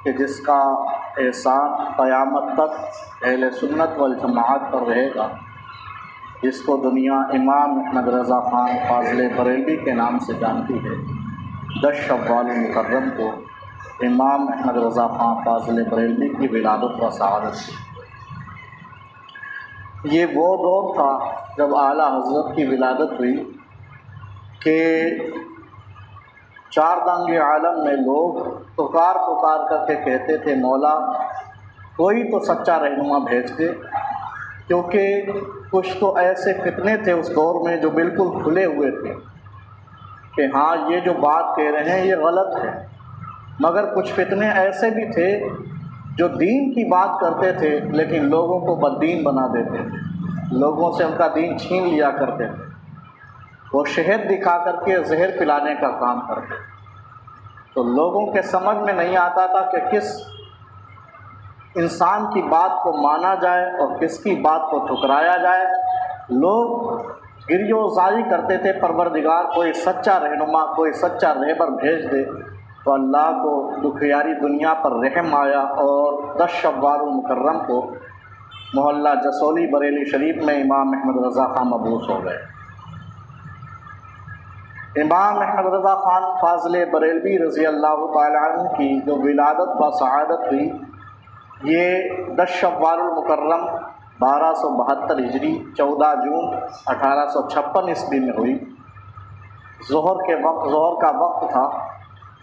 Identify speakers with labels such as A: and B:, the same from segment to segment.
A: کہ جس کا احسان قیامت تک اہل سنت والجماعت پر رہے گا، جس کو دنیا امام احمد رضا خان فاضل بریلوی کے نام سے جانتی ہے۔ 10 شوال مکرم کو امام احمد رضا خان فاضل بریلوی کی ولادت و سعادت تھی۔ یہ وہ دور تھا جب اعلیٰ حضرت کی ولادت ہوئی کہ چار دانگ عالم میں لوگ پکار کر کے کہتے تھے، مولا کوئی تو سچا رہنما بھیج دے، کیونکہ کچھ تو ایسے فتنے تھے اس دور میں جو بالکل کھلے ہوئے تھے کہ ہاں یہ جو بات کہہ رہے ہیں یہ غلط ہے، مگر کچھ فتنے ایسے بھی تھے جو دین کی بات کرتے تھے لیکن لوگوں کو بددین بنا دیتے تھے، لوگوں سے ان کا دین چھین لیا کرتے تھے، وہ شہد دکھا کر کے زہر پلانے کا کام کرتے تھے۔ تو لوگوں کے سمجھ میں نہیں آتا تھا کہ کس انسان کی بات کو مانا جائے اور کس کی بات کو ٹھکرایا جائے۔ لوگ گریہ و زاری کرتے تھے، پروردگار کوئی سچا رہنما، کوئی سچا رہبر بھیج دے۔ تو اللہ کو دکھیاری دنیا پر رحم آیا اور 10 شوال المکرم کو محلہ جسولی بریلی شریف میں امام احمد رضا خان مبعوث ہو گئے۔ امام احمد رضا خان فاضل بریلوی رضی اللہ تعالی عنہ کی جو ولادت و سعادت ہوئی، یہ 10 شوال المکرم 1272 ہجری 14 جون 1856 عیسوی میں ہوئی۔ ظہر کا وقت تھا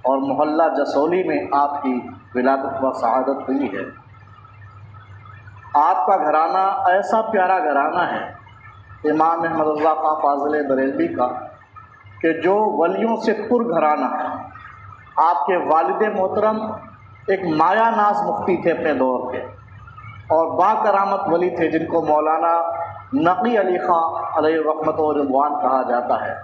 A: اور محلہ جسولی میں آپ کی ولادت و سعادت ہوئی ہے۔ آپ کا گھرانہ ایسا پیارا گھرانہ ہے امام احمد رضا خان فاضل بریلوی کا کہ جو ولیوں سے پر گھرانہ ہے۔ آپ کے والد محترم ایک مایا ناز مفتی تھے اپنے دور کے، اور با کرامت ولی تھے جن کو مولانا نقی علی خان علیہ رحمت و رضوان کہا جاتا ہے۔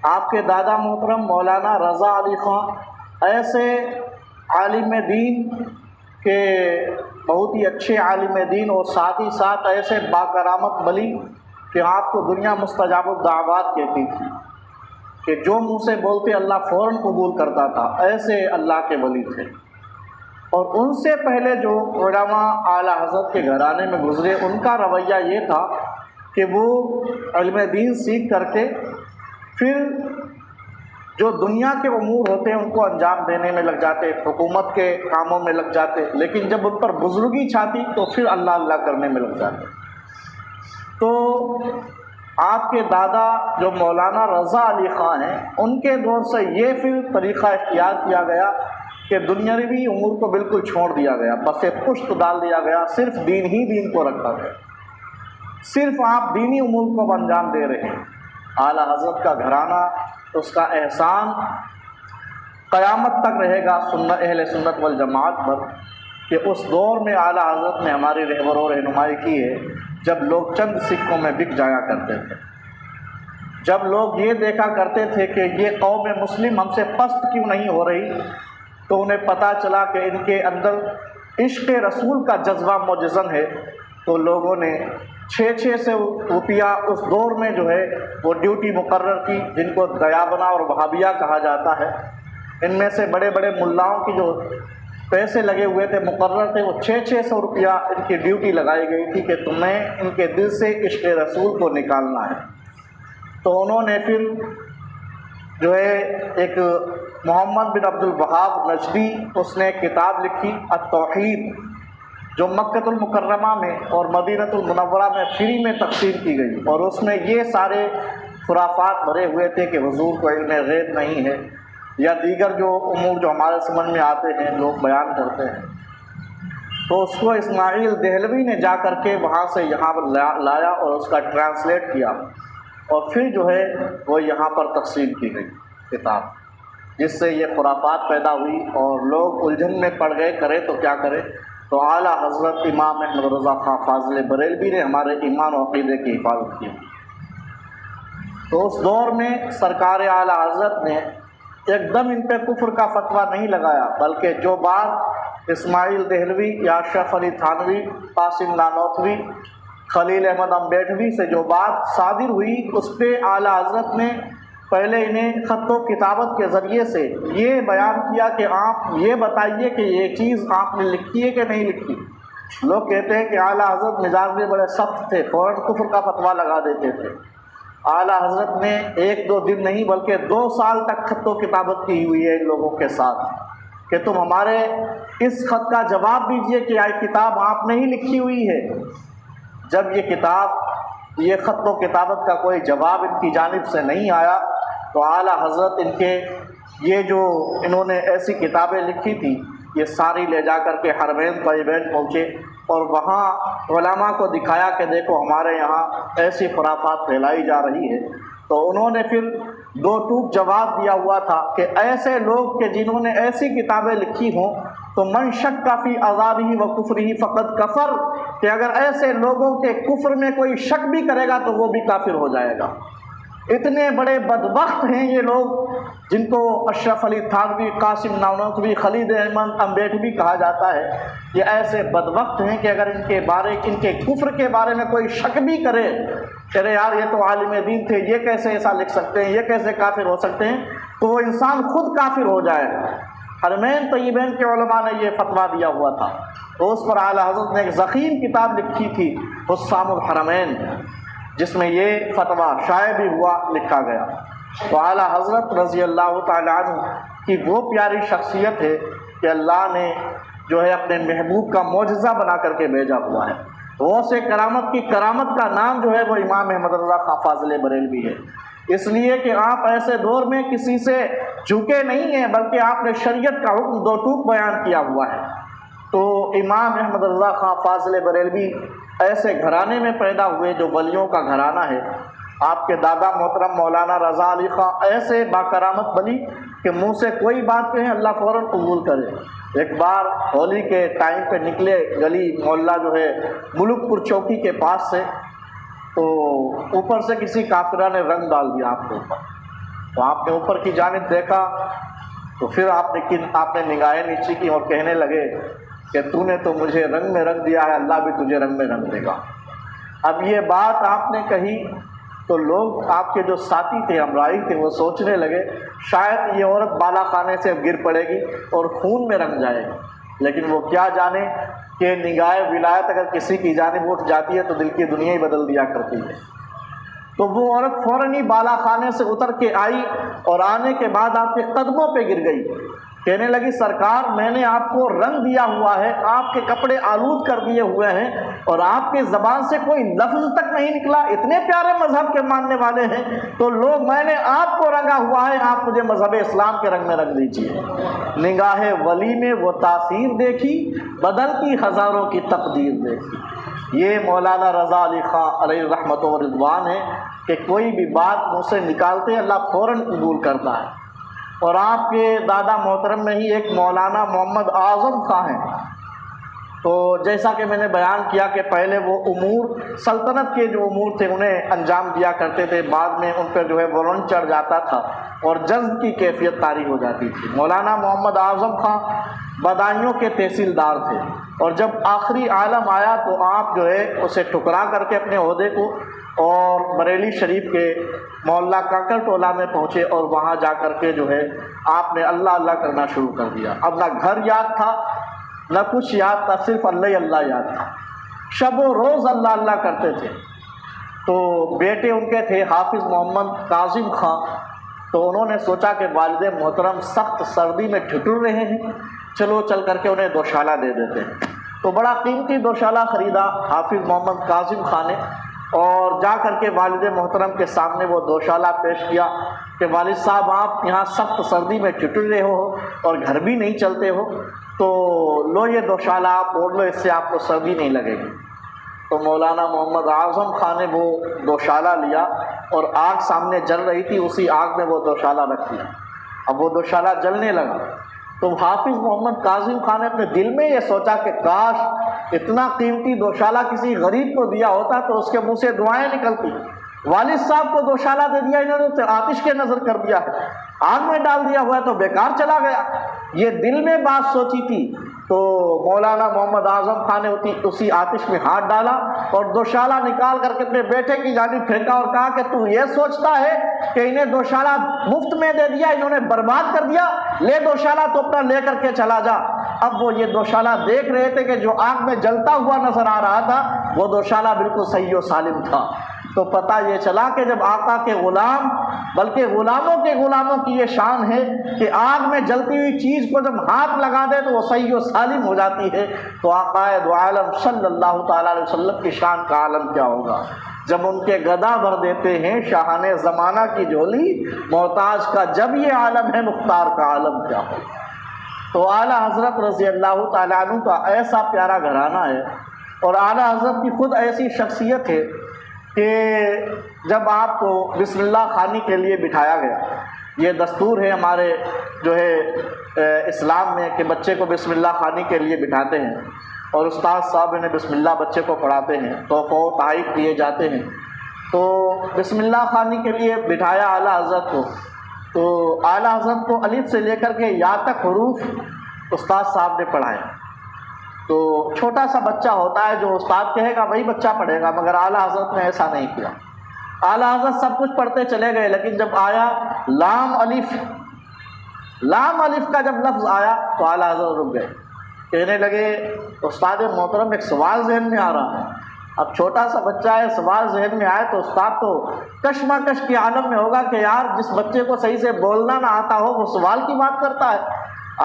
A: آپ کے دادا محترم مولانا رضا علی خان ایسے عالم دین کے بہت ہی اچھے عالم دین اور ساتھ ہی ساتھ ایسے با کرامت ولی کہ آپ کو دنیا مستجاب الدعوات کہتی تھی کہ جو منہ سے بولتے اللہ فوراً قبول کرتا تھا، ایسے اللہ کے ولی تھے۔ اور ان سے پہلے جو علماء اعلیٰ حضرت کے گھرانے میں گزرے، ان کا رویہ یہ تھا کہ وہ علم دین سیکھ کر کے پھر جو دنیا کے امور ہوتے ہیں ان کو انجام دینے میں لگ جاتے، حکومت کے کاموں میں لگ جاتے، لیکن جب ان پر بزرگی چھاتی تو پھر اللہ اللہ کرنے میں لگ جاتے۔ تو آپ کے دادا جو مولانا رضا علی خان ہیں، ان کے دور سے یہ پھر طریقہ اختیار کیا گیا کہ دنیاوی امور کو بالکل چھوڑ دیا گیا، بس پشت ڈال دیا گیا، صرف دین ہی دین کو رکھا گیا، صرف آپ دینی امور کو انجام دے رہے ہیں۔ اعلیٰ حضرت کا گھرانہ، اس کا احسان قیامت تک رہے گا اہل سنت والجماعت پر کہ اس دور میں اعلیٰ حضرت نے ہماری رہبر و رہنمائی کی ہے جب لوگ چند سکوں میں بک جایا کرتے تھے، جب لوگ یہ دیکھا کرتے تھے کہ یہ قوم مسلم ہم سے پست کیوں نہیں ہو رہی، تو انہیں پتہ چلا کہ ان کے اندر عشق رسول کا جذبہ موجزن ہے، تو لوگوں نے 600 روپیہ اس دور میں جو ہے وہ ڈیوٹی مقرر کی، جن کو دیابنا اور وہابیہ کہا جاتا ہے۔ ان میں سے بڑے بڑے ملاؤں کی جو پیسے لگے ہوئے تھے، مقرر تھے، وہ 600 روپیہ ان کی ڈیوٹی لگائی گئی تھی کہ تمہیں ان کے دل سے عشق رسول کو نکالنا ہے۔ تو انہوں نے پھر جو ہے ایک محمد بن عبد الوہاب نجدی، اس نے کتاب لکھی التوحید، جو مکۃ المکرمہ میں اور مدینۃ المنورہ میں فری میں تقسیم کی گئی، اور اس میں یہ سارے خرافات بھرے ہوئے تھے کہ حضور کو علم غیب نہیں ہے، یا دیگر جو امور جو ہمارے سمجھ میں آتے ہیں لوگ بیان کرتے ہیں۔ تو اس کو اسماعیل دہلوی نے جا کر کے وہاں سے یہاں پر لایا اور اس کا ٹرانسلیٹ کیا، اور پھر جو ہے وہ یہاں پر تقسیم کی گئی کتاب، جس سے یہ خرافات پیدا ہوئی اور لوگ الجھن میں پڑ گئے، کرے تو کیا کرے۔ تو اعلیٰ حضرت امام احمد رضا خان فاضل بریلوی نے ہمارے ایمان و عقیدے کی حفاظت کی۔ تو اس دور میں سرکار اعلیٰ حضرت نے ایک دم ان پہ کفر کا فتویٰ نہیں لگایا، بلکہ جو بات اسماعیل دہلوی یا اشرف علی تھانوی، قاسم نانوتوی، خلیل احمد امبیٹھوی سے جو بات صادر ہوئی، اس پہ اعلیٰ حضرت نے پہلے انہیں خط و کتابت کے ذریعے سے یہ بیان کیا کہ آپ یہ بتائیے کہ یہ چیز آپ نے لکھی ہے کہ نہیں لکھی۔ لوگ کہتے ہیں کہ اعلیٰ حضرت مزاج میں بڑے سخت تھے، فوراً کفر کا فتویٰ لگا دیتے تھے۔ اعلیٰ حضرت نے 1-2 دن نہیں بلکہ 2 سال تک خط و کتابت کی ہوئی ہے ان لوگوں کے ساتھ کہ تم ہمارے اس خط کا جواب دیجئے کہ یہ کتاب آپ نے ہی لکھی ہوئی ہے۔ جب یہ خط و کتابت کا کوئی جواب ان کی جانب سے نہیں آیا تو اعلیٰ حضرت ان کے یہ جو انہوں نے ایسی کتابیں لکھی تھی یہ ساری لے جا کر کے حرمین طیبین پہنچے اور وہاں علماء کو دکھایا کہ دیکھو ہمارے یہاں ایسی خرافات پھیلائی جا رہی ہے۔ تو انہوں نے پھر 2 ٹوک جواب دیا ہوا تھا کہ ایسے لوگ کہ جنہوں نے ایسی کتابیں لکھی ہوں تو من شک فی عذابہ و کفرہ فقد کفر، کہ اگر ایسے لوگوں کے کفر میں کوئی شک بھی کرے گا تو وہ بھی کافر ہو جائے گا۔ اتنے بڑے بدبخت ہیں یہ لوگ جن کو اشرف علی تھانوی، قاسم نانوتوی، خالد احمد امبیڈوی کہا جاتا ہے، یہ ایسے بدبخت ہیں کہ اگر ان کے کفر کے بارے میں کوئی شک بھی کرے کہ یار یہ تو عالم دین تھے، یہ کیسے ایسا لکھ سکتے ہیں، یہ کیسے کافر ہو سکتے ہیں، تو وہ انسان خود کافر ہو جائے گا۔ حرمین طیبین کے علماء نے یہ فتویٰ دیا ہوا تھا، تو اس پر اعلیٰ حضرت نے ایک ضخیم کتاب لکھی تھی حسام الحرمین، جس میں یہ فتویٰ شائع بھی ہوا، لکھا گیا۔ تو اعلیٰ حضرت رضی اللہ تعالیٰ عنہ کی وہ پیاری شخصیت ہے کہ اللہ نے جو ہے اپنے محبوب کا معجزہ بنا کر کے بھیجا ہوا ہے۔ غوث کرامت کی کرامت کا نام جو ہے وہ امام احمد رضا خان فاضل بریلوی ہے، اس لیے کہ آپ ایسے دور میں کسی سے جھکے نہیں ہیں بلکہ آپ نے شریعت کا حکم 2 ٹوک بیان کیا ہوا ہے۔ تو امام احمد رضا خان فاضل بریلوی ایسے گھرانے میں پیدا ہوئے جو ولیوں کا گھرانہ ہے۔ آپ کے دادا محترم مولانا رضا علی خان ایسے باکرامت بلی کہ منہ سے کوئی بات کہیں اللہ فوراً قبول کرے۔ ایک بار ہولی کے ٹائم پہ نکلے گلی محلہ جو ہے ملک پور چوکی کے پاس سے، تو اوپر سے کسی کافرہ نے رنگ ڈال دیا آپ کے اوپر، تو آپ نے اوپر کی جانب دیکھا تو پھر آپ نے نگاہیں نیچی کی اور کہنے لگے کہ تو نے تو مجھے رنگ میں رنگ دیا ہے، اللہ بھی تجھے رنگ میں رنگ دے گا۔ اب یہ بات آپ نے کہی تو لوگ آپ کے جو ساتھی تھے، امرائی تھے، وہ سوچنے لگے شاید یہ عورت بالا خانے سے گر پڑے گی اور خون میں رنگ جائے گی، لیکن وہ کیا جانے کہ نگاہ ولایت اگر کسی کی جانب اٹھ جاتی ہے تو دل کی دنیا ہی بدل دیا کرتی ہے۔ تو وہ عورت فوراً ہی بالا خانے سے اتر کے آئی اور آنے کے بعد آپ کے قدموں پہ گر گئی، کہنے لگی سرکار میں نے آپ کو رنگ دیا ہوا ہے، آپ کے کپڑے آلود کر دیے ہوئے ہیں اور آپ کے زبان سے کوئی لفظ تک نہیں نکلا، اتنے پیارے مذہب کے ماننے والے ہیں تو لوگ میں نے آپ کو رنگا ہوا ہے، آپ مجھے مذہب اسلام کے رنگ میں رنگ دیجیے۔ نگاہ ولی میں وہ تاثیر دیکھی، بدلتی ہزاروں کی تقدیر دیکھی۔ یہ مولانا رضا علی خان علیہ رحمت و رضوان ہے کہ کوئی بھی بات منہ سے نکالتے اللہ فوراً قبول کرتا ہے۔ اور آپ کے دادا محترم میں ہی ایک مولانا محمد اعظم خان ہیں، تو جیسا کہ میں نے بیان کیا کہ پہلے وہ امور سلطنت کے جو امور تھے انہیں انجام دیا کرتے تھے، بعد میں ان پہ جو ہے وارنٹ چڑھ جاتا تھا اور جذب کی کیفیت طاری ہو جاتی تھی۔ مولانا محمد اعظم خان بدایوں کے تحصیلدار تھے اور جب آخری عالم آیا تو آپ جو ہے اسے ٹھکرا کر کے اپنے عہدے کو اور بریلی شریف کے محلہ کاکر ٹولہ میں پہنچے اور وہاں جا کر کے جو ہے آپ نے اللہ اللہ کرنا شروع کر دیا۔ اب نہ گھر یاد تھا نہ کچھ یاد تھا، صرف اللہ ہی اللہ یاد تھا، شب و روز اللہ اللہ کرتے تھے۔ تو بیٹے ان کے تھے حافظ محمد کاظم خان، تو انہوں نے سوچا کہ والد محترم سخت سردی میں ٹھٹر رہے ہیں، چلو چل کر کے انہیں دوشالہ دے دیتے ہیں۔ تو بڑا قیمتی دوشالہ خریدا حافظ محمد کاظم خان نے اور جا کر کے والد محترم کے سامنے وہ دوشالہ پیش کیا کہ والد صاحب آپ یہاں سخت سردی میں ٹھٹر رہے ہو اور گھر بھی نہیں چلتے ہو، تو لو یہ دوشالہ آپ اوڑھ لو، اس سے آپ کو سردی نہیں لگے گی۔ تو مولانا محمد اعظم خان نے وہ دوشالہ لیا اور آگ سامنے جل رہی تھی، اسی آگ میں وہ دوشالہ رکھ دیا۔ اب وہ دوشالہ جلنے لگا تو حافظ محمد کاظم خان نے اپنے دل میں یہ سوچا کہ کاش اتنا قیمتی دوشالہ کسی غریب کو دیا ہوتا تو اس کے منہ سے دعائیں نکلتی۔ والد صاحب کو دوشالہ دے دیا انہوں نے، آتش کے نظر کر دیا ہے۔ آگ میں ڈال دیا ہوا ہے تو بیکار چلا گیا۔ یہ دل میں بات سوچی تھی تو مولانا محمد اعظم خان نے اسی آتش میں ہاتھ ڈالا اور دوشالہ نکال کر کے اپنے بیٹے کی جانب پھینکا اور کہا کہ تو یہ سوچتا ہے کہ انہیں دوشالہ مفت میں دے دیا، انہوں نے برباد کر دیا، لے دوشالہ تو اپنا لے کر کے چلا جا۔ اب وہ یہ دوشالہ دیکھ رہے تھے کہ جو آگ میں جلتا ہوا نظر آ رہا تھا وہ دوشالہ بالکل صحیح و سالم تھا۔ تو پتہ یہ چلا کہ جب آقا کے غلام، بلکہ غلاموں کے غلاموں کی یہ شان ہے کہ آگ میں جلتی ہوئی چیز کو جب ہاتھ لگا دے تو وہ صحیح و سالم ہو جاتی ہے، تو آقا دو عالم صلی اللہ تعالیٰ علیہ وسلم کی شان کا عالم کیا ہوگا جب ان کے گدا بھر دیتے ہیں شاہان زمانہ کی جھولی، محتاج کا جب یہ عالم ہے مختار کا عالم کیا ہوگا۔ تو اعلیٰ حضرت رضی اللہ تعالیٰ عنہ کا ایسا پیارا گھرانہ ہے اور اعلیٰ حضرت کی خود ایسی شخصیت ہے کہ جب آپ کو بسم اللہ خوانی کے لیے بٹھایا گیا، یہ دستور ہے ہمارے جو ہے اسلام میں کہ بچے کو بسم اللہ خوانی کے لیے بٹھاتے ہیں اور استاد صاحب انہیں بسم اللہ بچے کو پڑھاتے ہیں، تحفہ و تحائف دیے جاتے ہیں۔ تو بسم اللہ خوانی کے لیے بٹھایا اعلیٰ حضرت کو، تو اعلیٰ حضرت کو الف سے لے کر کے یا تک حروف استاد صاحب نے پڑھائے۔ تو چھوٹا سا بچہ ہوتا ہے جو استاد کہے گا وہی بچہ پڑھے گا، مگر اعلیٰ حضرت نے ایسا نہیں کیا۔ اعلیٰ حضرت سب کچھ پڑھتے چلے گئے، لیکن جب آیا لام الف کا جب لفظ آیا تو اعلیٰ حضرت رک گئے، کہنے لگے استاد محترم ایک سوال ذہن میں آ رہا ہے۔ اب چھوٹا سا بچہ ہے، سوال ذہن میں آئے تو استاد تو کشمکش کے عالم میں ہوگا کہ یار جس بچے کو صحیح سے بولنا نہ آتا ہو وہ سوال کی بات کرتا ہے۔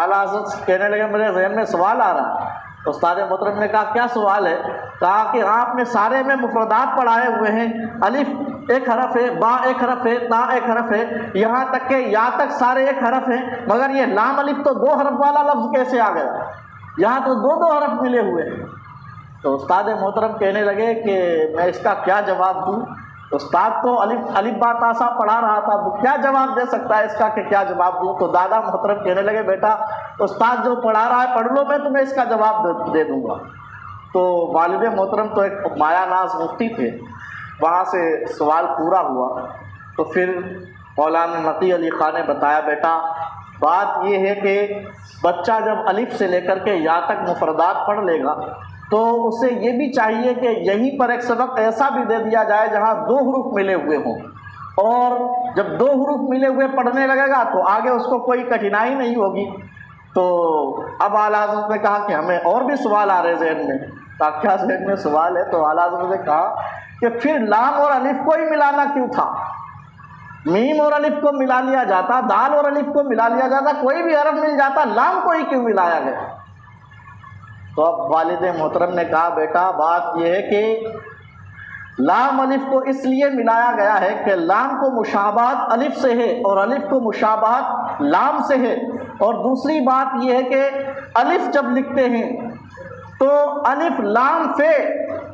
A: اعلیٰ حضرت کہنے لگے میرے ذہن میں سوال آ رہا ہے۔ استاد محترم نے کہا کیا سوال ہے؟ کہا کہ آپ نے سارے میں مفردات پڑھائے ہوئے ہیں، الف ایک حرف ہے، با ایک حرف ہے، تا ایک حرف ہے، یہاں تک کہ یا تک سارے ایک حرف ہیں، مگر یہ لام الف تو 2 حرف والا لفظ کیسے آ گیا؟ یہاں تو 2 حرف ملے ہوئے ہیں۔ تو استاد محترم کہنے لگے کہ میں اس کا کیا جواب دوں؟ استاد تو الف با تا سا پڑھا رہا تھا، تو کیا جواب دے سکتا ہے اس کا کہ کیا جواب دوں؟ تو دادا محترم کہنے لگے بیٹا استاد جو پڑھا رہا ہے پڑھ لو، میں تمہیں اس کا جواب دے دوں گا۔ تو والد محترم تو ایک مایا ناز مفتی تھے، وہاں سے سوال پورا ہوا تو پھر مولانا نقی علی خان نے بتایا بیٹا بات یہ ہے کہ بچہ جب الف سے لے کر کے یا تک مفردات پڑھ لے گا تو اسے یہ بھی چاہیے کہ یہیں پر ایک سبق ایسا بھی دے دیا جائے جہاں 2 حروف ملے ہوئے ہوں، اور جب 2 حروف ملے ہوئے پڑھنے لگے گا تو آگے اس کو کوئی کٹھنائی نہیں ہوگی۔ تو اب اعلیٰ حضرت نے کہا کہ ہمیں اور بھی سوال آ رہے ذہن میں۔ کیا ذہن میں سوال ہے؟ تو اعلیٰ حضرت نے کہا کہ پھر لام اور الف کو ہی ملانا کیوں تھا؟ میم اور الف کو ملا لیا جاتا، دال اور الف کو ملا لیا جاتا، کوئی بھی حرف مل جاتا، لام کو ہی کیوں ملایا گیا؟ تو اب والد محترم نے کہا بیٹا بات یہ ہے کہ لام الف کو اس لیے ملایا گیا ہے کہ لام کو مشابہت الف سے ہے اور الف کو مشابہت لام سے ہے، اور دوسری بات یہ ہے کہ الف جب لکھتے ہیں تو الف لام فے،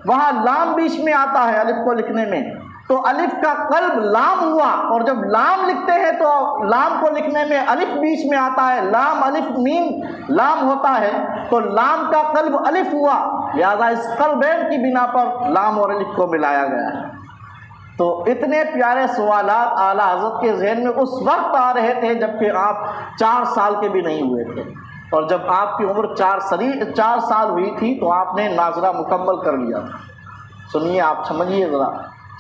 A: وہاں لام بیچ میں آتا ہے الف کو لکھنے میں، تو الف کا قلب لام ہوا، اور جب لام لکھتے ہیں تو لام کو لکھنے میں الف بیچ میں آتا ہے، لام الف میم لام ہوتا ہے، تو لام کا قلب الف ہوا، لہذا اس قلبین کی بنا پر لام اور الف کو ملایا گیا ہے۔ تو اتنے پیارے سوالات اعلیٰ حضرت کے ذہن میں اس وقت آ رہے تھے جبکہ آپ 4 سال کے بھی نہیں ہوئے تھے، اور جب آپ کی عمر 4 سال ہوئی تھی تو آپ نے ناظرہ مکمل کر لیا تھا۔ سنیے آپ سمجھیے ذرا،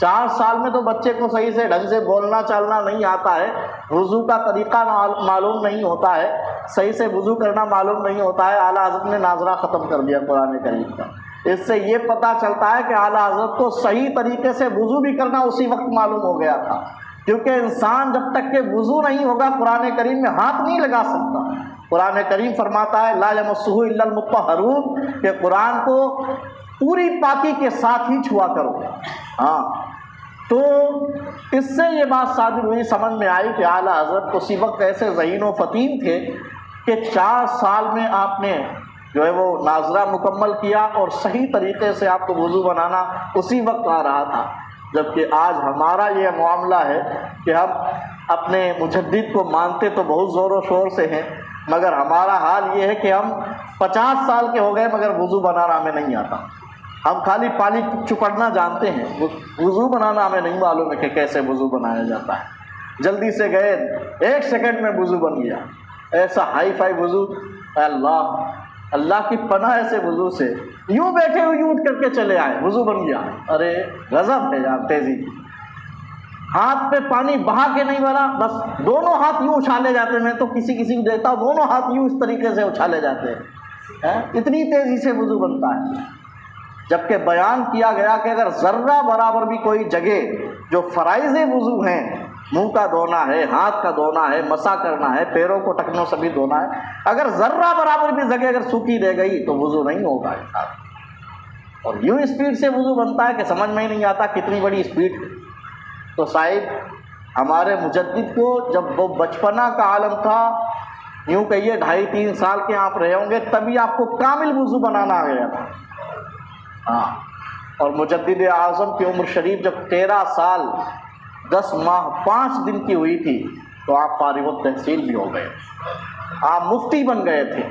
A: 4 سال میں تو بچے کو صحیح سے ڈھنگ سے بولنا چالنا نہیں آتا ہے، وضو کا طریقہ معلوم نہیں ہوتا ہے، صحیح سے وضو کرنا معلوم نہیں ہوتا ہے، اعلیٰ حضرت نے ناظرہ ختم کر دیا قرآن کریم کا۔ اس سے یہ پتہ چلتا ہے کہ اعلیٰ حضرت کو صحیح طریقے سے وضو بھی کرنا اسی وقت معلوم ہو گیا تھا، کیونکہ انسان جب تک کہ وضو نہیں ہوگا قرآن کریم میں ہاتھ نہیں لگا سکتا۔ قرآن کریم فرماتا ہے لا یمسہ الا المطہرون، کہ قرآن کو پوری پاکی کے ساتھ ہی چھوا کرو۔ ہاں، تو اس سے یہ بات صادر ہوئی، سمجھ میں آئی کہ اعلیٰ حضرت اسی وقت ایسے ذہین و فطین تھے کہ 4 سال میں آپ نے جو ہے وہ ناظرہ مکمل کیا، اور صحیح طریقے سے آپ کو وضو بنانا اسی وقت آ رہا تھا۔ جبکہ آج ہمارا یہ معاملہ ہے کہ ہم اپنے مجدد کو مانتے تو بہت زور و شور سے ہیں، مگر ہمارا حال یہ ہے کہ ہم 50 سال کے ہو گئے مگر وضو بنانا ہمیں نہیں آتا۔ ہم خالی پانی چپڑنا جانتے ہیں، وضو بنانا ہمیں نہیں معلوم ہے کہ کیسے وضو بنایا جاتا ہے۔ جلدی سے گئے، 1 سیکنڈ میں وضو بن گیا، ایسا ہائی فائی وضو، اللہ کی پناہ ایسے وضو سے، یوں بیٹھے ہوئے یوں اٹھ کر کے چلے آئے، وضو بن گیا۔ ارے غضب ہے یار، تیزی، ہاتھ پہ پانی بہا کے نہیں بھرا، بس دونوں ہاتھ یوں اچھالے جاتے، میں تو کسی کو دیتا ہوں دونوں ہاتھ یوں اس طریقے سے اچھالے جاتے ہیں، اتنی تیزی سے وضو بنتا ہے۔ جبکہ بیان کیا گیا کہ اگر ذرہ برابر بھی کوئی جگہ جو فرائض وضو ہیں، منہ کا دھونا ہے، ہاتھ کا دھونا ہے، مسح کرنا ہے، پیروں کو ٹکنوں سے بھی دھونا ہے، اگر ذرہ برابر بھی جگہ اگر سوکھی رہ گئی تو وضو نہیں ہوگا انسان، اور یوں اسپیڈ سے وضو بنتا ہے کہ سمجھ میں ہی نہیں آتا کتنی بڑی اسپیڈ۔ تو صاحب ہمارے مجدد کو جب وہ بچپنا کا عالم تھا، یوں کہیے 2.5-3 سال کے آپ رہے ہوں گے، تبھی آپ کو کامل وضو بنانا آ گیا تھا۔ ہاں، اور مجدد اعظم کی عمر شریف جب 13 سال 10 ماہ 5 دن کی ہوئی تھی تو آپ فارغ التحصیل بھی ہو گئے، آپ مفتی بن گئے تھے۔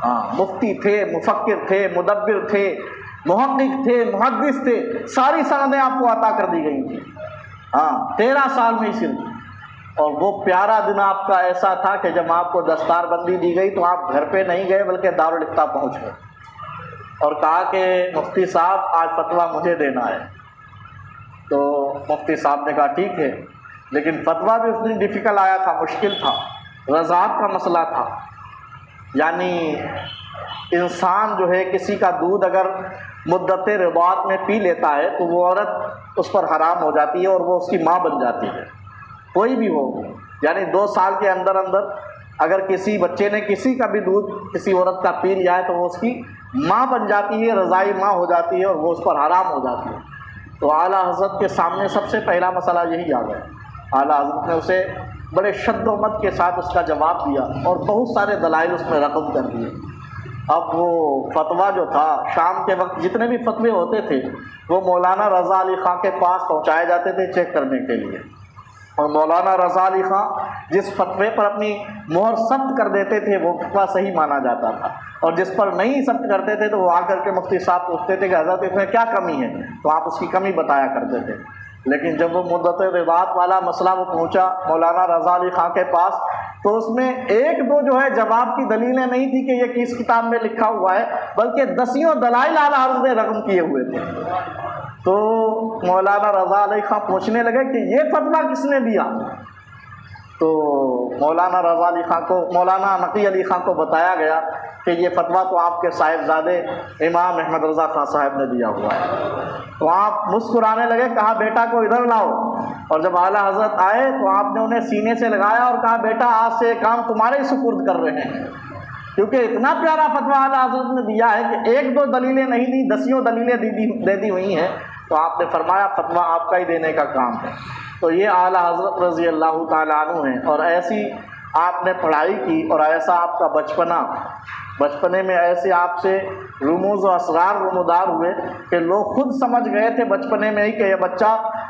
A: ہاں، مفتی تھے، مفکر تھے، مدبر تھے، محقق تھے، محدث تھے، ساری سندیں آپ کو عطا کر دی گئی تھیں۔ ہاں، 13 سال میں ہی صرف۔ اور وہ پیارا دن آپ کا ایسا تھا کہ جب آپ کو دستار بندی دی گئی تو آپ گھر پہ نہیں گئے بلکہ دارالفتہ پہنچ گئے اور کہا کہ مفتی صاحب آج فتویٰ مجھے دینا ہے۔ تو مفتی صاحب نے کہا ٹھیک ہے، لیکن فتویٰ بھی اس دن ڈیفیکلٹ آیا تھا، مشکل تھا، رضاعت کا مسئلہ تھا، یعنی انسان جو ہے کسی کا دودھ اگر مدت رضاعت میں پی لیتا ہے تو وہ عورت اس پر حرام ہو جاتی ہے اور وہ اس کی ماں بن جاتی ہے، کوئی بھی ہو، یعنی 2 سال کے اندر اندر اگر کسی بچے نے کسی کا بھی دودھ کسی عورت کا پی لیا ہے تو وہ اس کی ماں بن جاتی ہے، رضاعی ماں ہو جاتی ہے اور وہ اس پر حرام ہو جاتی ہے۔ تو اعلیٰ حضرت کے سامنے سب سے پہلا مسئلہ یہی آ گیا، اعلیٰ حضرت نے اسے بڑے شد و مت کے ساتھ اس کا جواب دیا اور بہت سارے دلائل اس میں رقم کر دیے۔ اب وہ فتویٰ جو تھا، شام کے وقت جتنے بھی فتوے ہوتے تھے وہ مولانا رضا علی خاں کے پاس پہنچائے جاتے تھے چیک کرنے کے لیے، اور مولانا رضا علی خاں جس فتوے پر اپنی مہر ثبت کر دیتے تھے وہ فتویٰ صحیح مانا جاتا تھا، اور جس پر نہیں ثبت کرتے تھے تو وہ آ کر کے مفتی صاحب پوچھتے تھے کہ حضرت اس میں کیا کمی ہے، تو آپ اس کی کمی بتایا کرتے تھے۔ لیکن جب وہ مدت رضاعت والا مسئلہ وہ پہنچا مولانا رضا علی خاں کے پاس تو اس میں 1-2 جو ہے جواب کی دلیلیں نہیں تھی کہ یہ کس کتاب میں لکھا ہوا ہے، بلکہ 10 دلائل اعلیٰ حضرت نے رقم کیے ہوئے تھے۔ تو مولانا رضا علی خاں پوچھنے لگے کہ یہ فتویٰ کس نے دیا؟ تو مولانا رضا علی خاں کو، مولانا نقی علی خاں کو بتایا گیا کہ یہ فتویٰ تو آپ کے صاحبزادے امام احمد رضا خان صاحب نے دیا ہوا ہے۔ تو آپ مسکرانے لگے، کہا بیٹا کو ادھر لاؤ، اور جب اعلیٰ حضرت آئے تو آپ نے انہیں سینے سے لگایا اور کہا بیٹا آج سے یہ کام تمہارے ہی سپرد کر رہے ہیں، کیونکہ اتنا پیارا فتویٰ اعلیٰ حضرت نے دیا ہے کہ 1-2 دلیلیں نہیں دی، 10 دلیلیں دے دی ہوئی ہیں، تو آپ نے فرمایا فتویٰ آپ کا ہی دینے کا کام ہے۔ تو یہ اعلیٰ حضرت رضی اللہ تعالیٰ عنہ ہیں، اور ایسی آپ نے پڑھائی کی اور ایسا آپ کا بچپنے میں ایسے آپ سے رموز و اسرار رمودار ہوئے کہ لوگ خود سمجھ گئے تھے بچپنے میں ہی کہ یہ بچہ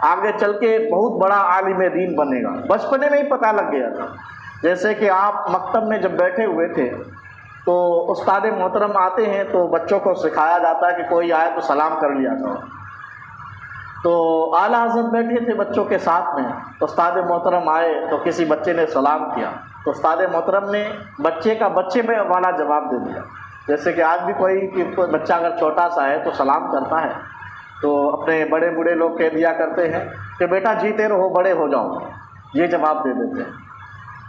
A: آگے چل کے بہت بڑا عالم دین بنے گا، بچپنے میں ہی پتہ لگ گیا تھا۔ جیسے کہ آپ مکتب میں جب بیٹھے ہوئے تھے تو استاد محترم آتے ہیں تو بچوں کو سکھایا جاتا ہے کہ کوئی آئے تو سلام کر لیا کرو، تو اعلیٰ حضرت بیٹھے تھے بچوں کے ساتھ میں، تو استاد محترم آئے تو کسی بچے نے سلام کیا تو استاد محترم نے بچے میں والا جواب دے دیا۔ جیسے کہ آج بھی کوئی بچہ اگر چھوٹا سا ہے تو سلام کرتا ہے تو اپنے بڑے بوڑھے لوگ کہہ دیا کرتے ہیں کہ بیٹا جیتے رہو بڑے ہو جاؤ، یہ جواب دے دیتے ہیں۔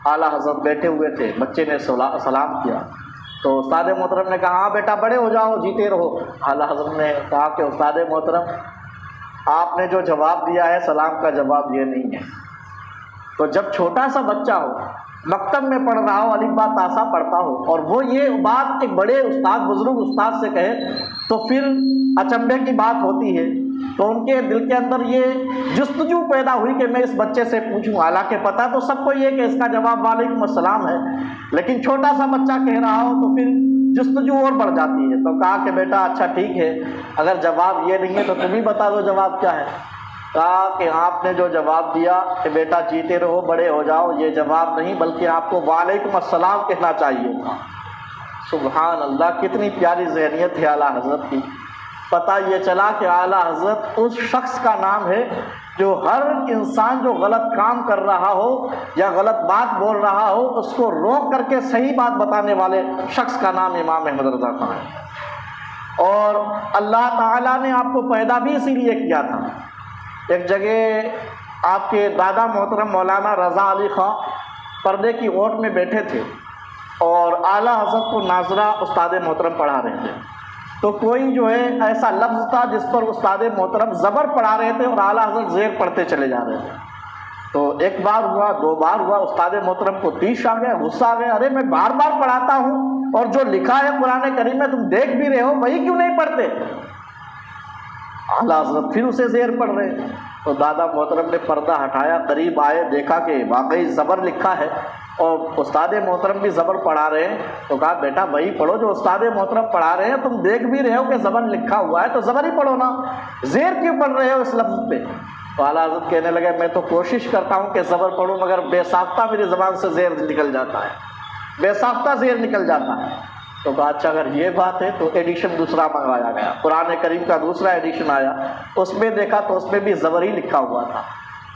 A: اعلیٰ حضرت بیٹھے ہوئے تھے، بچے نے سلام کیا تو استاد محترم نے کہا ہاں بیٹا بڑے ہو جاؤ جیتے رہو۔ اعلیٰ حضرت نے کہا کہ استاد محترم آپ نے جو جواب دیا ہے سلام کا جواب یہ نہیں ہے۔ تو جب چھوٹا سا بچہ ہو، مکتب میں پڑھ رہا ہو، الف با تا سا پڑھتا ہو، اور وہ یہ بات ایک بڑے استاد بزرگ استاد سے کہے تو پھر اچنبھے کی بات ہوتی ہے۔ تو ان کے دل کے اندر یہ جستجو پیدا ہوئی کہ میں اس بچے سے پوچھوں، حالانکہ پتہ تو سب کو یہ کہ اس کا جواب وعلیکم السلام ہے، لیکن چھوٹا سا بچہ کہہ رہا ہو تو پھر جستجو اور بڑھ جاتی ہے۔ تو کہا کہ بیٹا اچھا ٹھیک ہے، اگر جواب یہ نہیں ہے تو تم ہی بتا دو جواب کیا ہے۔ کہا کہ آپ نے جو جواب دیا کہ بیٹا جیتے رہو بڑے ہو جاؤ، یہ جواب نہیں بلکہ آپ کو وعلیکم السلام کہنا چاہیے تھا۔ سبحان اللہ، کتنی پیاری ذہنیت ہے اعلیٰ حضرت کی۔ پتہ یہ چلا کہ اعلیٰ حضرت اس شخص کا نام ہے جو ہر انسان جو غلط کام کر رہا ہو یا غلط بات بول رہا ہو اس کو روک کر کے صحیح بات بتانے والے شخص کا نام امام احمد رضا خان ہے۔ اور اللہ تعالیٰ نے آپ کو پیدا بھی اسی لیے کیا تھا۔ ایک جگہ آپ کے دادا محترم مولانا رضا علی خان پردے کی اوٹ میں بیٹھے تھے اور اعلیٰ حضرت کو ناظرہ استاد محترم پڑھا رہے تھے، تو کوئی جو ہے ایسا لفظ تھا جس پر استاد محترم زبر پڑھا رہے تھے اور اعلیٰ حضرت زیر پڑھتے چلے جا رہے تھے۔ تو ایک بار ہوا، دو بار ہوا، استاد محترم کو تیش آ گیا، غصہ آ گیا، ارے میں بار بار پڑھاتا ہوں اور جو لکھا ہے قرآن کریم میں تم دیکھ بھی رہے ہو وہی کیوں نہیں پڑھتے؟ اعلیٰ حضرت پھر اسے زیر پڑھ رہے۔ تو دادا محترم نے پردہ ہٹایا، قریب آئے، دیکھا کہ واقعی زبر لکھا ہے اور استاد محترم بھی زبر پڑھا رہے ہیں، تو کہا بیٹا وہی پڑھو جو استاد محترم پڑھا رہے ہیں، تم دیکھ بھی رہے ہو کہ زبر لکھا ہوا ہے تو زبر ہی پڑھو نا، زیر کیوں پڑھ رہے ہو اس لفظ پہ؟ تو اعلیٰ حضرت کہنے لگے میں تو کوشش کرتا ہوں کہ زبر پڑھوں مگر بے ساختہ میری زبان سے زیر نکل جاتا ہے، بے ساختہ زیر نکل جاتا ہے۔ تو کہا اچھا اگر یہ بات ہے تو ایڈیشن دوسرا منگوایا گیا، قرآن کریم کا دوسرا ایڈیشن آیا، اس میں دیکھا تو اس میں بھی زبر ہی لکھا ہوا تھا،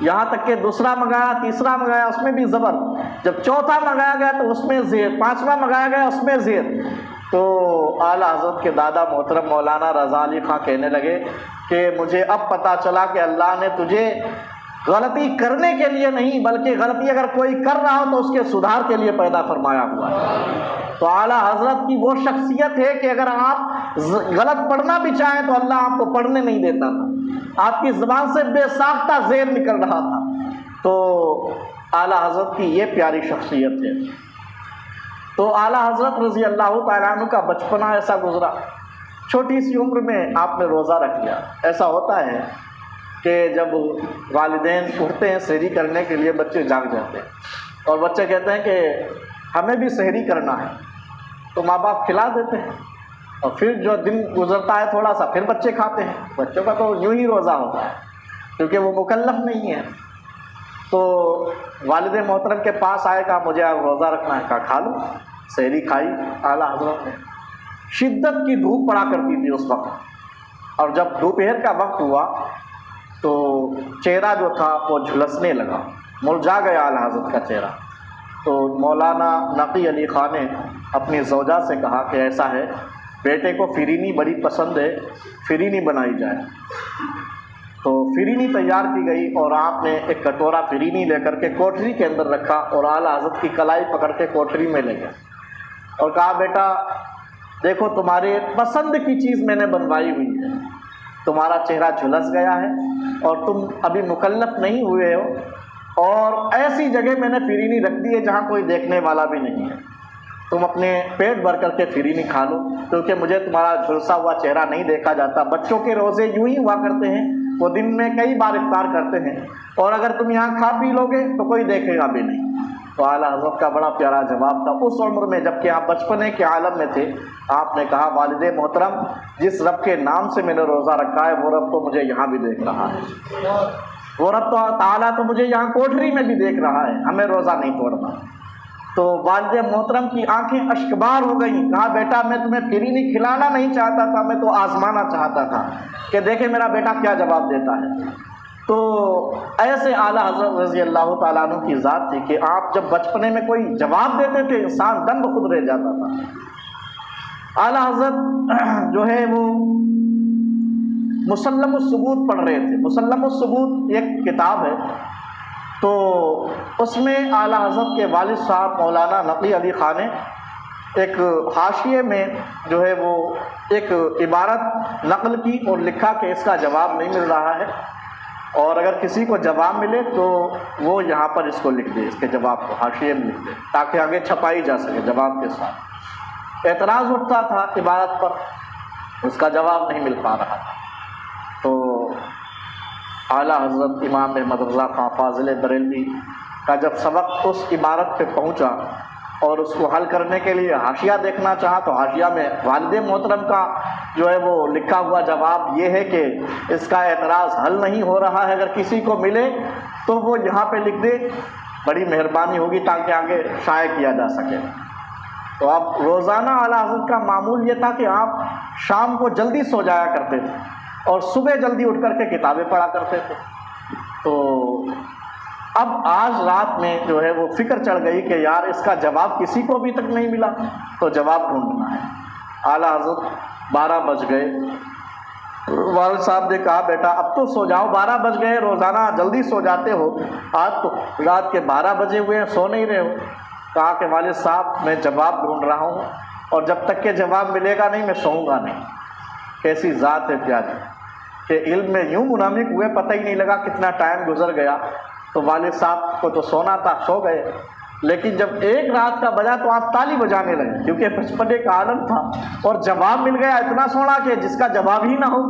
A: یہاں تک کہ دوسرا منگایا، تیسرا منگایا، اس میں بھی زبر، جب چوتھا منگایا گیا تو اس میں زیر، پانچواں منگایا گیا اس میں زیر۔ تو اعلیٰ حضرت کے دادا محترم مولانا رضا علی خان کہنے لگے کہ مجھے اب پتہ چلا کہ اللہ نے تجھے غلطی کرنے کے لیے نہیں بلکہ غلطی اگر کوئی کر رہا ہو تو اس کے سدھار کے لیے پیدا فرمایا ہوا ہے۔ تو اعلیٰ حضرت کی وہ شخصیت ہے کہ اگر آپ غلط پڑھنا بھی چاہیں تو اللہ آپ کو پڑھنے نہیں دیتا تھا، آپ کی زبان سے بے ساختہ زیر نکل رہا تھا۔ تو اعلیٰ حضرت کی یہ پیاری شخصیت ہے۔ تو اعلیٰ حضرت رضی اللہ تعالیٰ عنہ کا بچپنا ایسا گزرا، چھوٹی سی عمر میں آپ نے روزہ رکھ لیا۔ ایسا ہوتا ہے کہ جب والدین اٹھتے ہیں سحری کرنے کے لیے بچے جاگ جاتے ہیں اور بچے کہتے ہیں کہ ہمیں بھی سحری کرنا ہے، تو ماں باپ کھلا دیتے ہیں اور پھر جو دن گزرتا ہے تھوڑا سا پھر بچے کھاتے ہیں۔ بچوں کا تو یوں ہی روزہ ہوتا ہے کیونکہ وہ مکلف نہیں ہے۔ تو والد محترم کے پاس آئے، کہا مجھے اب روزہ رکھنا ہے، کہا کھا لو۔ سحری کھائی اعلیٰ حضرت نے۔ شدت کی دھوپ پڑا کرتی تھی اس وقت، اور جب دوپہر کا وقت ہوا تو چہرہ جو تھا وہ جھلسنے لگا، مرجھا گیا اعلیٰ حضرت کا چہرہ۔ تو مولانا نقی علی خان نے اپنی زوجہ سے کہا کہ ایسا ہے بیٹے کو فرینی بڑی پسند ہے، فرینی بنائی جائے۔ تو فرینی تیار کی گئی اور آپ نے ایک کٹورا فرینی لے کر کے کوٹری کے اندر رکھا اور اعلیٰ حضرت کی کلائی پکڑ کے کوٹری میں لے گیا اور کہا بیٹا دیکھو تمہارے پسند کی چیز میں نے بنوائی ہوئی ہے، تمہارا چہرہ جھلس گیا ہے اور تم ابھی مکلف نہیں ہوئے ہو، اور ایسی جگہ میں نے فرینی رکھ دی ہے جہاں کوئی دیکھنے والا بھی نہیں ہے، تم اپنے پیٹ بھر کر کے فرینی کھا لو کیونکہ مجھے تمہارا جھلسا ہوا چہرہ نہیں دیکھا جاتا۔ بچوں کے روزے یوں ہی ہوا کرتے ہیں، وہ دن میں کئی بار افطار کرتے ہیں اور اگر تم یہاں کھا پی لو گے تو کوئی دیکھے گا بھی نہیں۔ تو اعلیٰ حضرت کا بڑا پیارا جواب تھا اس عمر میں جبکہ آپ بچپنے کے عالم میں تھے۔ آپ نے کہا والد محترم جس رب کے نام سے میں نے روزہ رکھا ہے وہ رب تو مجھے یہاں بھی دیکھ رہا ہے، وہ رب تو تعالیٰ تو مجھے یہاں کوٹری میں بھی دیکھ رہا ہے، ہمیں روزہ نہیں توڑنا۔ تو والد محترم کی آنکھیں اشکبار ہو گئیں، کہا بیٹا میں تمہیں فرینی کھلانا نہیں چاہتا تھا، میں تو آزمانا چاہتا تھا کہ دیکھیں میرا بیٹا کیا جواب دیتا ہے۔ تو ایسے اعلیٰ حضرت رضی اللہ تعالیٰ عنہ کی ذات تھی کہ آپ جب بچپنے میں کوئی جواب دیتے تھے انسان دم بخود رہ جاتا تھا۔ اعلیٰ حضرت جو ہے وہ مسلم الثبوت پڑھ رہے تھے۔ مسلم الثبوت ایک کتاب ہے، تو اس میں اعلیٰ حضرت کے والد صاحب مولانا نقی علی خان نے ایک حاشیے میں جو ہے وہ ایک عبارت نقل کی اور لکھا کہ اس کا جواب نہیں مل رہا ہے، اور اگر کسی کو جواب ملے تو وہ یہاں پر اس کو لکھ دے، اس کے جواب کو حاشیے میں لکھ دے تاکہ آگے چھپائی جا سکے جواب کے ساتھ۔ اعتراض اٹھتا تھا عبارت پر، اس کا جواب نہیں مل پا رہا تھا۔ تو اعلیٰ حضرت امام احمد رضا خان فاضل بریلوی کا جب سبق اس عبارت پہ پہنچا اور اس کو حل کرنے کے لیے حاشیہ دیکھنا چاہا تو حاشیہ میں والد محترم کا جو ہے وہ لکھا ہوا جواب یہ ہے کہ اس کا اعتراض حل نہیں ہو رہا ہے، اگر کسی کو ملے تو وہ یہاں پہ لکھ دے، بڑی مہربانی ہوگی تاکہ آگے شائع کیا جا سکے۔ تو اب روزانہ اعلیٰ حضرت کا معمول یہ تھا کہ آپ شام کو جلدی سو جایا کرتے تھے اور صبح جلدی اٹھ کر کے کتابیں پڑھا کرتے تھے۔ تو اب آج رات میں جو ہے وہ فکر چڑھ گئی کہ یار اس کا جواب کسی کو ابھی تک نہیں ملا، تو جواب ڈھونڈنا ہے۔ اعلیٰ حضرت 12 بج گئے، والد صاحب نے کہا بیٹا اب تو سو جاؤ، 12 بج گئے، روزانہ جلدی سو جاتے ہو، آج تو رات کے 12 بجے ہوئے ہیں، سو نہیں رہے ہو۔ کہا کہ والد صاحب میں جواب ڈھونڈ رہا ہوں اور جب تک کہ جواب ملے گا نہیں میں سوؤں گا نہیں۔ کیسی ذات ہے پیاری کہ علم میں یوں منہمک ہوئے، پتہ ہی نہیں لگا کتنا ٹائم گزر گیا۔ تو والد صاحب کو تو سونا تھا، سو گئے، لیکن جب 1 رات کا بجا تو آپ تالی بجانے لگے، کیونکہ بچپنے کا عالم تھا اور جواب مل گیا اتنا سونا کہ جس کا جواب ہی نہ ہو،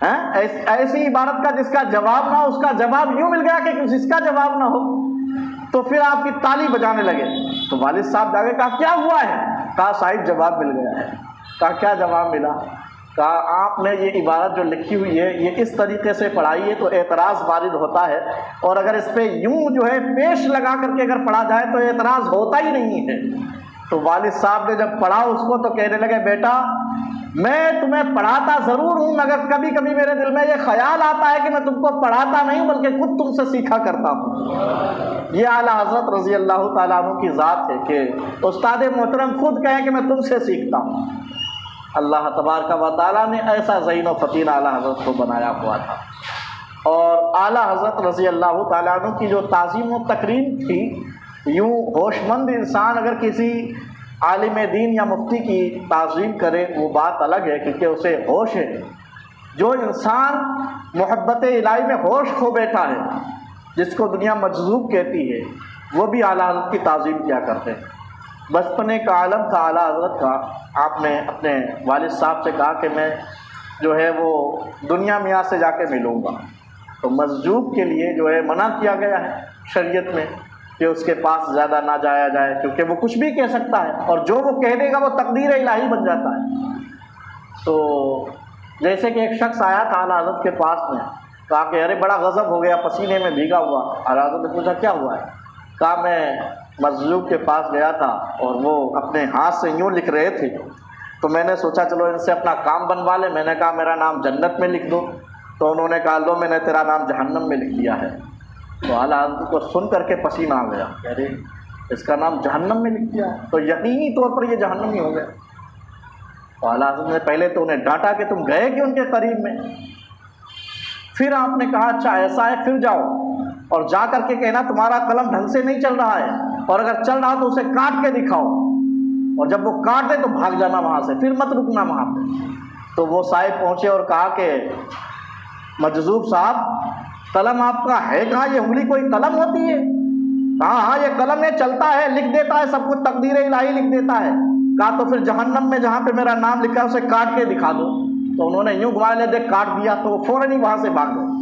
A: ایسی عبارت کا جس کا جواب نہ ہو، اس کا جواب یوں مل گیا کہ جس کا جواب نہ ہو، تو پھر آپ کی تالی بجانے لگے۔ تو والد صاحب جا کے کہا کیا ہوا ہے؟ کہا صاحب جواب مل گیا ہے۔ کہا کیا جواب ملا؟ کہا آپ نے یہ عبارت جو لکھی ہوئی ہے یہ اس طریقے سے پڑھائی ہے تو اعتراض وارد ہوتا ہے، اور اگر اس پہ یوں جو ہے پیش لگا کر کے اگر پڑھا جائے تو اعتراض ہوتا ہی نہیں ہے۔ تو والد صاحب نے جب پڑھا اس کو تو کہنے لگے بیٹا میں تمہیں پڑھاتا ضرور ہوں، مگر کبھی کبھی میرے دل میں یہ خیال آتا ہے کہ میں تم کو پڑھاتا نہیں بلکہ خود تم سے سیکھا کرتا ہوں۔ یہ اعلیٰ حضرت رضی اللہ تعالیٰ عنہ کی ذات ہے کہ استاد محترم خود کہیں کہ میں تم سے سیکھتا ہوں۔ اللہ تبارک و تعالیٰ نے ایسا ذہین و فطین اعلیٰ حضرت کو بنایا ہوا تھا، اور اعلیٰ حضرت رضی اللہ تعالیٰ عنہ کی جو تعظیم و تکریم تھی، یوں ہوش مند انسان اگر کسی عالم دین یا مفتی کی تعظیم کرے وہ بات الگ ہے، کیونکہ اسے ہوش ہے۔ جو انسان محبت الہی میں ہوش کھو بیٹھا ہے، جس کو دنیا مجذوب کہتی ہے، وہ بھی اعلیٰ حضرت کی تعظیم کیا کرتے ہیں۔ بچپنے کا عالم تھا اعلیٰ حضرت کا، آپ نے اپنے والد صاحب سے کہا کہ میں جو ہے وہ دنیا میاں سے جا کے ملوں گا، تو مجذوب کے لیے جو ہے منع کیا گیا ہے شریعت میں کہ اس کے پاس زیادہ نہ جایا جائے، کیونکہ وہ کچھ بھی کہہ سکتا ہے اور جو وہ کہہ دے گا وہ تقدیر الہی بن جاتا ہے۔ تو جیسے کہ ایک شخص آیا تھا اعلیٰ حضرت کے پاس میں، کہا کہ ارے بڑا غضب ہو گیا، پسینے میں بھیگا ہوا۔ اعلیٰ حضرت نے پوچھا کیا ہوا ہے؟ کہا میں مجذوب کے پاس گیا تھا اور وہ اپنے ہاتھ سے یوں لکھ رہے تھے، تو میں نے سوچا چلو ان سے اپنا کام بنوا لیں۔ میں نے کہا میرا نام جنت میں لکھ دو، تو انہوں نے کہا لو میں نے تیرا نام جہنم میں لکھ دیا ہے۔ تو اعلیٰ حضرت کو سن کر کے پسینہ آ گیا، ارے اس کا نام جہنم میں لکھ دیا ہے، تو یقینی طور پر یہ جہنمی ہو گیا۔ تو اعلیٰ حضرت نے پہلے تو انہیں ڈانٹا کہ تم گئے کہ ان کے قریب میں، پھر آپ نے کہا اچھا ایسا ہے پھر جاؤ اور جا کر کے کہنا تمہارا قلم ڈھنگ سے نہیں چل رہا ہے، اور اگر چل رہا تو اسے کاٹ کے دکھاؤ، اور جب وہ کاٹ دے تو بھاگ جانا وہاں سے، پھر مت رکنا وہاں پہ۔ تو وہ صاحب پہنچے اور کہا کہ مجذوب صاحب قلم آپ کا ہے کہاں؟ یہ انگلی کوئی قلم ہوتی ہے؟ ہاں یہ قلم ہے، چلتا ہے، لکھ دیتا ہے سب کچھ، تقدیر الہی لکھ دیتا ہے۔ کہا تو پھر جہنم میں جہاں پہ میرا نام لکھا ہے اسے کاٹ کے دکھا دو۔ تو انہوں نے یوں گھما لے دیکھ کاٹ دیا، تو وہ فوراً ہی وہاں سے بھاگ گئے۔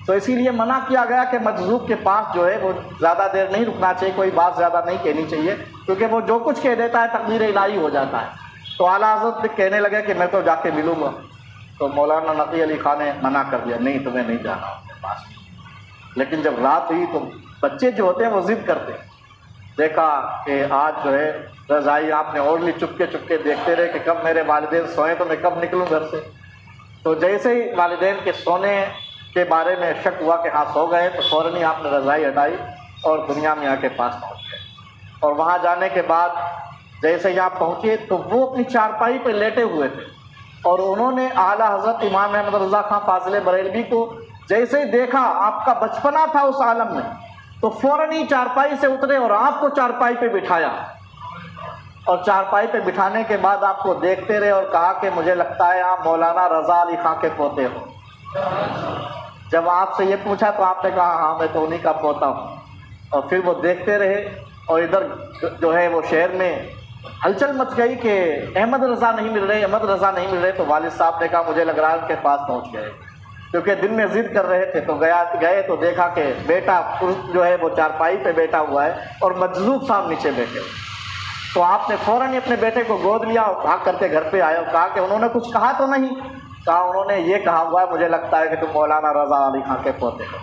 A: تو اسی لیے منع کیا گیا کہ مجذوب کے پاس جو ہے وہ زیادہ دیر نہیں رکنا چاہیے، کوئی بات زیادہ نہیں کہنی چاہیے، کیونکہ وہ جو کچھ کہہ دیتا ہے تقدیر الہی ہو جاتا ہے۔ تو اعلیٰ حضرت کہنے لگے کہ میں تو جا کے ملوں گا، تو مولانا نقی علی خان نے منع کر دیا، نہیں تمہیں نہیں جانا ان کے پاس۔ لیکن جب رات ہوئی تو بچے جو ہوتے ہیں وہ ضد کرتے ہیں، دیکھا کہ آج جو ہے رضائی آپ نے اوڑھ لی، چپکے چپکے دیکھتے رہے کہ کب میرے والدین سوئیں تو میں کب نکلوں گھر سے۔ تو جیسے ہی والدین کے سونے کے بارے میں شک ہوا کہ ہاں سو گئے، تو فوراً ہی آپ نے رضائی ہٹائی اور دنیا میاں کے پاس پہنچ گئے۔ اور وہاں جانے کے بعد جیسے ہی آپ پہنچے تو وہ اپنی چارپائی پہ لیٹے ہوئے تھے، اور انہوں نے اعلیٰ حضرت امام احمد رضا خان فاضل بریلوی کو جیسے ہی دیکھا، آپ کا بچپنا تھا اس عالم میں، تو فوراً ہی چارپائی سے اترے اور آپ کو چارپائی پہ بٹھایا، اور چارپائی پہ بٹھانے کے بعد آپ کو دیکھتے رہے اور کہا کہ مجھے لگتا ہے آپ مولانا رضا علی خان کے پوتے ہو۔ جب آپ سے یہ پوچھا تو آپ نے کہا ہاں میں تو انہی کا پوتا ہوں۔ اور پھر وہ دیکھتے رہے، اور ادھر جو ہے وہ شہر میں ہلچل مچ گئی کہ احمد رضا نہیں مل رہے، احمد رضا نہیں مل رہے۔ تو والد صاحب نے کہا مجھے لگ رہا ہے ان کے پاس پہنچ گئے، کیونکہ دن میں ضد کر رہے تھے۔ تو گئے تو دیکھا کہ بیٹا جو ہے وہ چارپائی پہ بیٹھا ہوا ہے اور مجذوب صاحب نیچے بیٹھے ہوئے۔ تو آپ نے فوراً اپنے بیٹے کو گود لیا اور بھاگ کر کے گھر پہ آئے اور کہا کہ انہوں نے کچھ کہا تو نہیں؟ کہا انہوں نے یہ کہا ہوا ہے مجھے لگتا ہے کہ تم مولانا رضا علی خان کے پوتے ہو۔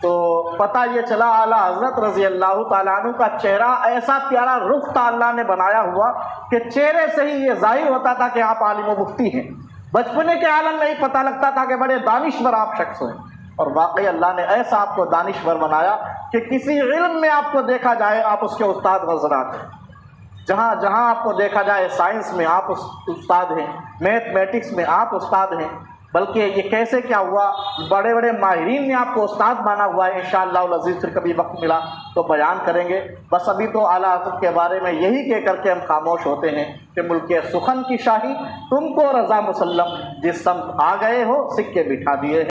A: تو پتہ یہ چلا اعلیٰ حضرت رضی اللہ تعالیٰ عنہ کا چہرہ ایسا پیارا رخ تھا اللہ نے بنایا ہوا کہ چہرے سے ہی یہ ظاہر ہوتا تھا کہ آپ عالم و مفتی ہیں۔ بچپنے کے عالم میں ہی پتہ لگتا تھا کہ بڑے دانشور آپ شخص ہیں، اور واقعی اللہ نے ایسا آپ کو دانشور بنایا کہ کسی علم میں آپ کو دیکھا جائے آپ اس کے استاد نظر آتے ہیں، جہاں جہاں آپ کو دیکھا جائے سائنس میں آپ استاد ہیں، میتھمیٹکس میں آپ استاد ہیں، بلکہ یہ کیسے کیا ہوا، بڑے بڑے ماہرین نے آپ کو استاد مانا ہوا ہے۔ انشاءاللہ العزیز پھر کبھی وقت ملا تو بیان کریں گے، بس ابھی تو اعلیٰ حضرت کے بارے میں یہی کہہ کر کے ہم خاموش ہوتے ہیں کہ ملک سخن کی شاہی تم کو رضا مسلم، جس سمت آ گئے ہو سکے بٹھا دیے ہیں۔